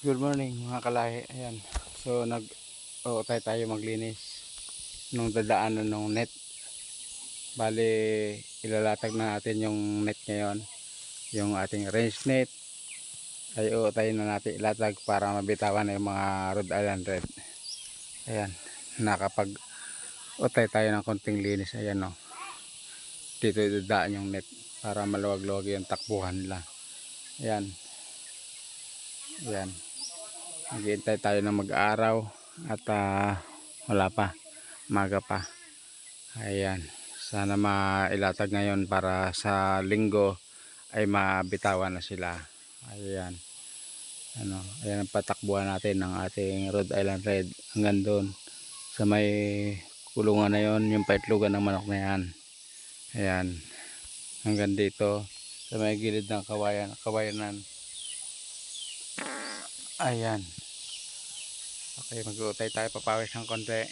Good morning mga kalahi. Ayan. So nag-uutay tayo maglinis nung dadaanan ng net. Bali ilalatag na natin yung net ngayon. Yung ating range net ay uutay na natin ilatag para mabitawan na yung mga Rhode Island Red. Ayan. Nakapag-utay tayo ng konting linis. Ayan o. Dito idadaan yung net para maluwag-luwag yung takbuhan nila. Ayan. Ayan. Naghihintay tayo ng mag-araw at wala pa, maga pa. Ayan, sana mailatag ngayon para sa linggo ay mabitawan na sila. Ayan, ayan ang patakbuhan natin ng ating Rhode Island Red hanggang doon sa may kulungan na yon, yung paitlugan ng manok na yan. Ayan, hanggang dito sa may gilid ng kawayanan. Ayan. Okay, mag-uutay tayo, papawis ng konti.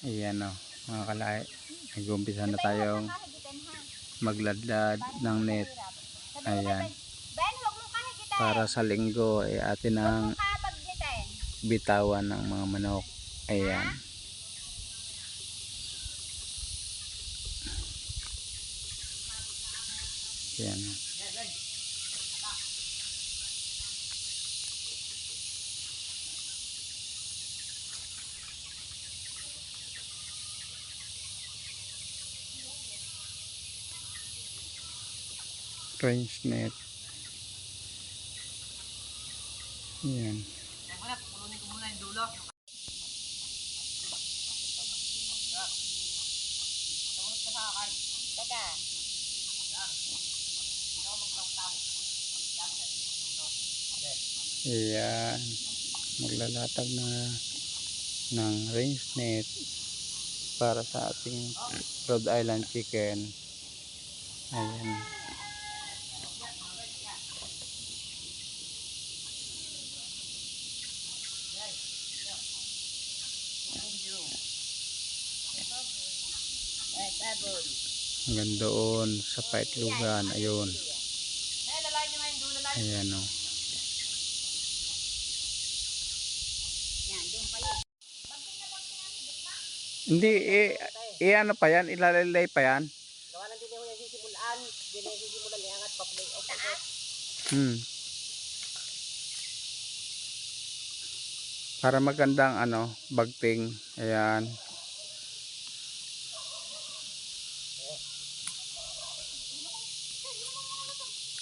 Ayan o, mga kalay, nag-umpisa na tayong magladlad ng net. Ayan, para sa linggo ay atin ang bitawan ng mga manok. Ayan, ayan. Range net. Ayan. Ayan, maglalatag na ng range net para sa ating Rhode Island chicken. Ayan. Hanggang doon sa paitlugan. Ayun. Ayan o. Hindi ano pa yan, ilalay pa yan. Para magandang bagting. Ayan.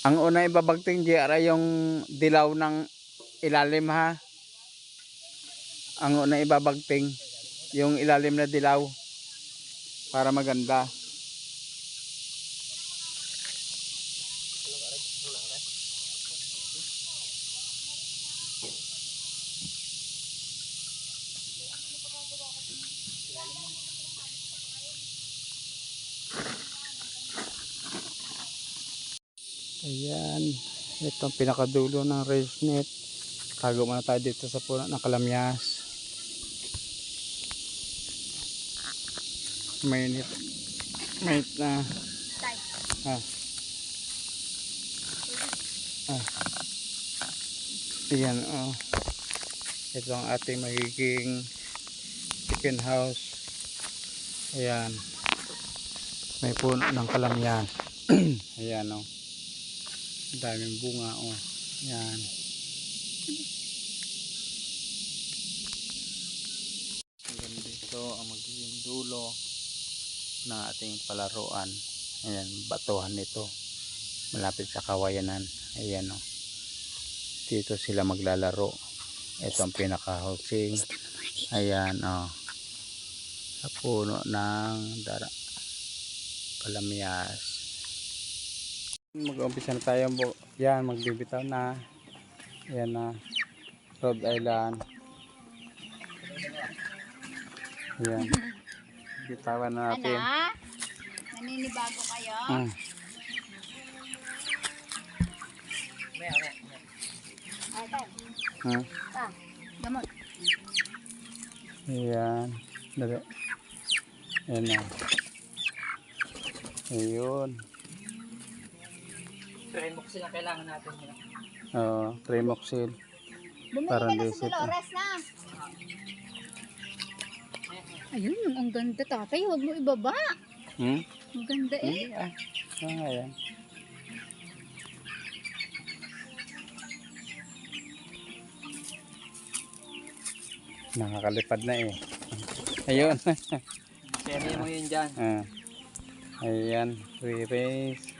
Ang una ibabagting GR yung dilaw ng ilalim ha. Ang una ibabagting yung ilalim na dilaw para maganda. Ayan, ito ang pinakadulo ng race net. Tago muna tayo dito sa puno ng kalamyas. Mainit na ayan oh. Ito ang ating magiging chicken house. Ayan, may puno ng kalamyas. Ayan oh, daming bunga oh. Ayan, hanggang dito ang magiging dulo ng ating palaruan. Ayan, batuhan nito malapit sa kawayanan. Ayan oh, dito sila maglalaro. Ito ang pinaka housing. Ayan oh, sa puno ng kalamyas. Mag-umpisa na tayo. Yan, magbibitaw na. Ayan na, Rhode Island. Ayan. Bitawan na natin. Ana? Naninibago kayo? Hmm. Ay, tay. Hmm. Gamot. Ayan. Dali. Ayan na. Ayun. Tremoxil ang kailangan natin. Tremoxil. Bumili Parang ka na visit, sa Dolores na. Ayun, yung ang ganda tatay. Huwag mo ibaba. Hmm? Ang ganda eh. Hindi ah. Ayan. Nakakalipad na eh. Ayun. Seri mo yun dyan. Ayan. Re-raise.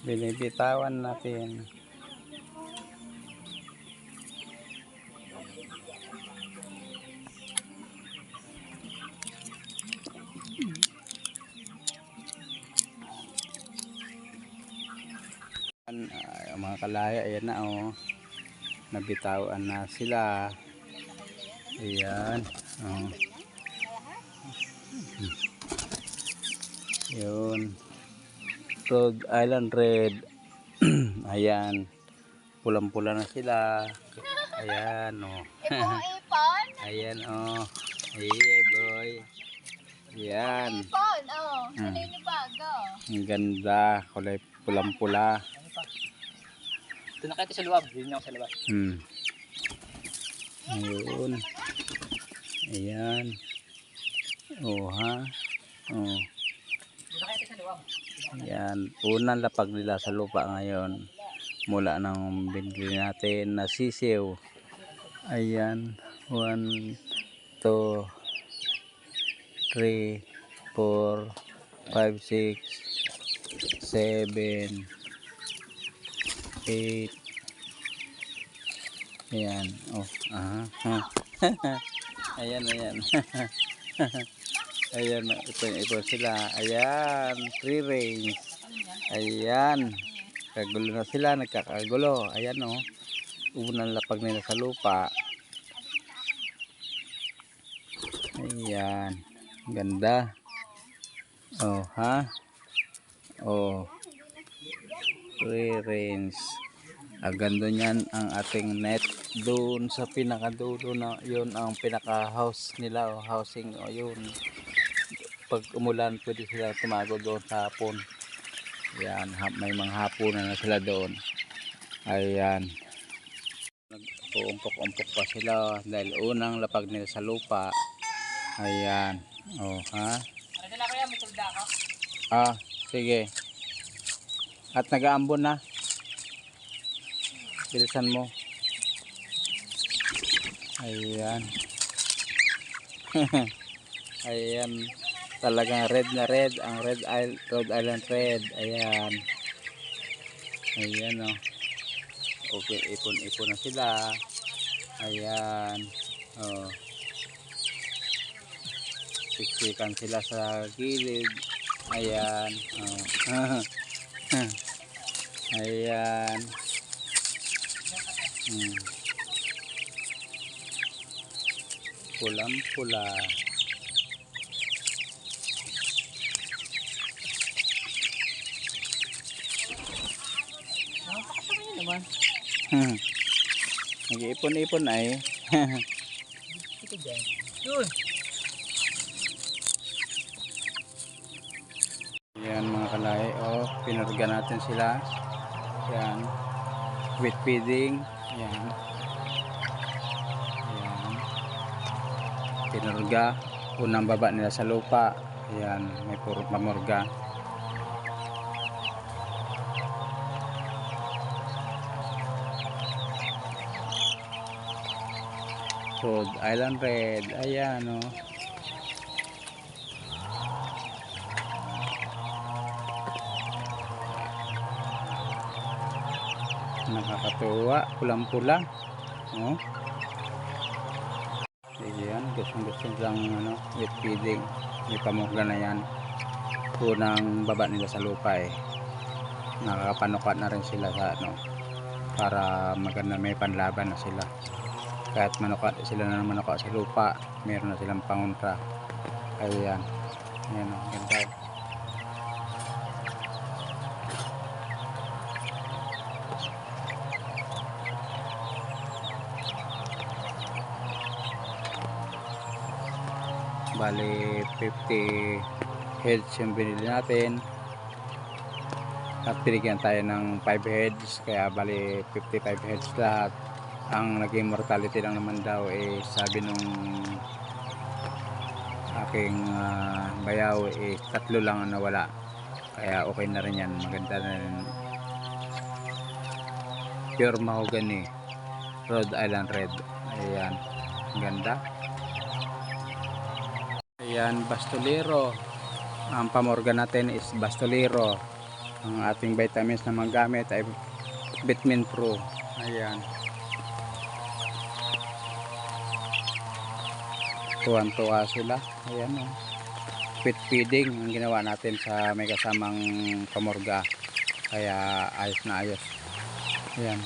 Binibitawan natin. Ang mga kalaya, ayan na oh. Nabitawan na sila. Ayan. Oh. Yun. Rhode Island Red. Ayan. Pulang-pula na sila. Ayan oh. Ipon-ipon. Ayan oh. Hey boy. Ayan. Ipon, oh. Naninibago. Ang ganda. Kulay pulang-pula. Ito na kayo sa luwab. Yun ako sa luwab. Ayun. Ayan. Oh ha. Oh. Ito na kayo sa luwab. Ayan. Unang lapag nila sa lupa ngayon. Mula nang binili natin na sisiw. Ayan. 1, 2, 3, 4, 5, 6, 7, 8. Ayan. Oh. Aha. Ayan, ayan. Ayan, ipon sila. Ayan, free range. Ayan. Kagulo na sila, nagkakagulo. Ayan oh. Unang lapag nila sa lupa. Ayan. Ganda. Oh, ha? Oh. Free range. Ganda niyan ang ating net doon sa pinakadulo na yun ang pinaka house nila o housing o yun. Pag umulan pwede sila tumago doon sa hapon. Yan, may mga hapunan na sila doon. Ayan. Nag-uumpok-umpok pa sila dahil unang lapag nila sa lupa. Ayan. Oh, ha? Ano na kaya? May tulda ako? Sige. At nag-aambon na. Bilisan mo. Ayan. Ayan. Talagang red na red. Ang Rhode Island Red. Ayan. Ayan oh. Okay, ipon-ipon na sila. Ayan. Oh. Siksikan sila sa gilid. Ayan. Oh. Ayan. Pulang-pula. Naman. Nag-iipon-ipon ay. Ito dyan. Yun. Yan mga kalay. Oh, pinarga natin sila. Yan. Wet feeding. Yan. Yan. Pinarga. Unang baba nila sa lupa. Yan. May puro pamurga. Rhode Island Red. Ayan oh. Nakakatuwa, pulang-pula. Oh. Ayan, gusto lang wet feeding. May pamurga na yan. Unang baba nila sa lupa eh. Nakakapanukat na rin sila sa para maganda may panlaban na sila. kahit manuka sila na manuka sa lupa, meron na silang pangontra. Ayan, ayan o, ganda. Bali 50 heads yung binili natin at binigyan tayo ng 5 heads, kaya bali 55 heads lahat. Ang naging mortality lang naman daw sabi nung aking bayaw 3 lang ang nawala, kaya okay na rin yan, maganda na rin. Pure mahogany Rhode Island Red. Ayan, ganda. Ayan, Bastolero. Ang pamorga natin is Bastolero. Ang ating vitamins na magamit ay Vitamin Pro. Ayan. Tuwan-tuwa sila. Ayan o. Pet feeding ang ginawa natin sa may kasamang pamorga. Kaya ayos na ayos. Ayan.